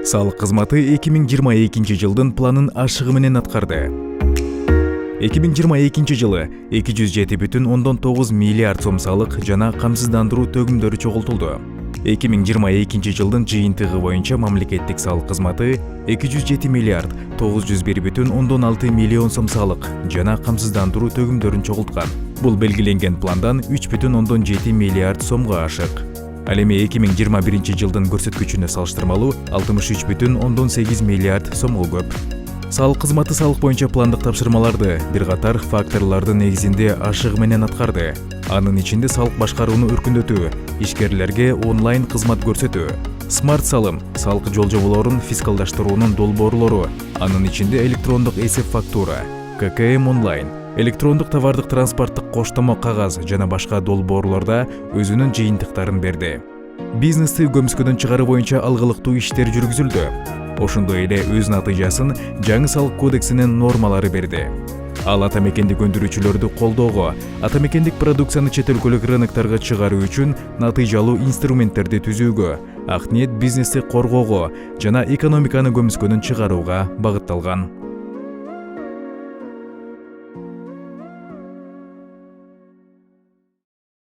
Салык кызматы 2022 жылдын планын ашыгы менен аткарды. 2022 жылы 207,9 миллиард сом салык жана камсыздандыруу төгүмдөрү чогултулду. 2022 жылдын жыйынтыгы боюнча мамлекеттик салык кызматы 207 миллиард 901,6 миллион сом салык жана камсыздандыруу төгүмдөрүн чогулткан. Бул белгиленген пландан 3,7 миллиард сомго ашык. Ал эми 2021 жылдын көрсөткүчүнө салыштырмалуу 63,8 миллиард сомго көп. Салык кызматы салык боюнча пландык тапшырмаларды бир катар факторлордун негизинде ашыгы менен аткарды. Анын ичинде салык башкарууну өркүндөтүү, ишкерлерге онлайн кызмат көрсөтүү, смарт салым, салык жол-жоболорун фискалдаштыруунун долбоорлору, анын ичинде электрондук эсеп фактура, ККМ онлайн, электрондук товардык транспорттук коштомо кагаз жана башка долбоорлордо өзүнүн жыйынтыктарын берди. Бизнести көмүскөдөн чыгаруу боюнча алгылыктуу иштер жүргүзүлдү. Ошондой эле өз натыйжасын жаңы салык кодексинин нормалары берди. Ал атамекендик өндүрүүчүлөрдү колдоого, атамекендик продукцияны чет өлкөлүк рыноктарга чыгаруу үчүн натыйжалуу инструменттерди түзүүгө, ак ниет бизнести коргоого жана экономиканы көмүскөдөн чыгарууга багытталган.